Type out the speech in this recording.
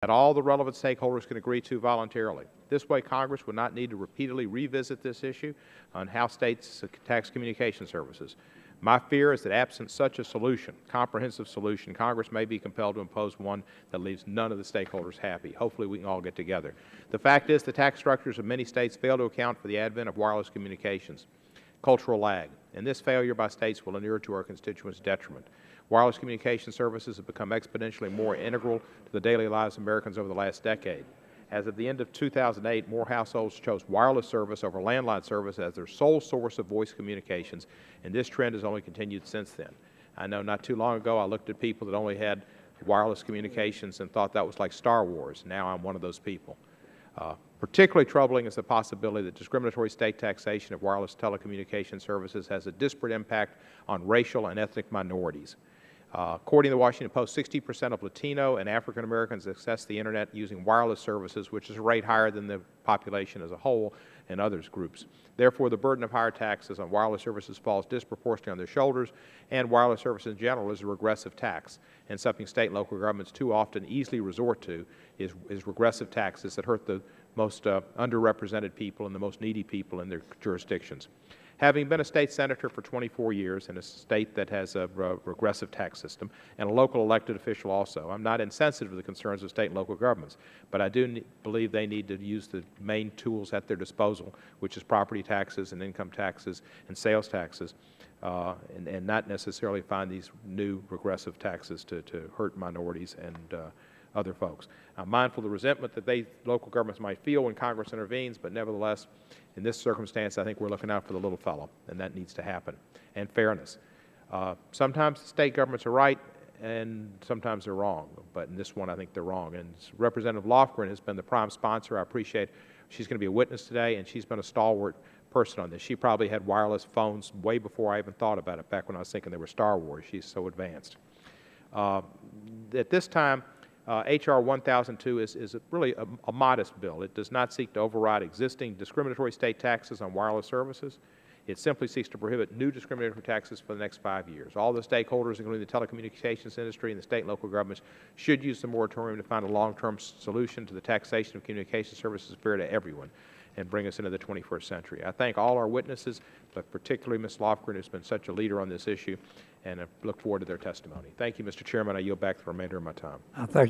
that all the relevant stakeholders can agree to voluntarily. This way, Congress would not need to repeatedly revisit this issue on how states tax communication services. My fear is that absent such a solution, comprehensive solution, Congress may be compelled to impose one that leaves none of the stakeholders happy. Hopefully we can all get together. The fact is the tax structures of many states fail to account for the advent of wireless communications. Cultural lag, and this failure by states will inure to our constituents' detriment. Wireless communication services have become exponentially more integral to the daily lives of Americans over the last decade. As of the end of 2008, more households chose wireless service over landline service as their sole source of voice communications, and this trend has only continued since then. I know not too long ago I looked at people that only had wireless communications and thought that was like Star Wars. Now I'm one of those people. Particularly troubling is the possibility that discriminatory state taxation of wireless telecommunication services has a disparate impact on racial and ethnic minorities. According to the Washington Post, 60% of Latino and African Americans access the Internet using wireless services, which is a rate higher than the population as a whole and others groups. Therefore, the burden of higher taxes on wireless services falls disproportionately on their shoulders, and wireless services in general is a regressive tax, and something state and local governments too often easily resort to is regressive taxes that hurt the most underrepresented people and the most needy people in their jurisdictions. Having been a state senator for 24 years in a state that has a regressive tax system and a local elected official also, I'm not insensitive to the concerns of state and local governments, but I do believe they need to use the main tools at their disposal, which is property taxes and income taxes and sales taxes, and not necessarily find these new regressive taxes to hurt minorities and other folks. I'm mindful of the resentment that local governments might feel when Congress intervenes, but nevertheless, in this circumstance, I think we're looking out for the little fellow, and that needs to happen. And fairness. Sometimes the state governments are right, and sometimes they're wrong, but in this one, I think they're wrong. And Representative Lofgren has been the prime sponsor. I appreciate she's going to be a witness today, and she's been a stalwart person on this. She probably had wireless phones way before I even thought about it, back when I was thinking they were Star Wars. She's so advanced. At this time, H.R. 1002 is really a modest bill. It does not seek to override existing discriminatory state taxes on wireless services. It simply seeks to prohibit new discriminatory taxes for the next 5 years. All the stakeholders, including the telecommunications industry and the state and local governments, should use the moratorium to find a long-term solution to the taxation of communication services fair to everyone and bring us into the 21st century. I thank all our witnesses, but particularly Ms. Lofgren, who's been such a leader on this issue, and I look forward to their testimony. Thank you, Mr. Chairman. I yield back the remainder of my time. Thank you.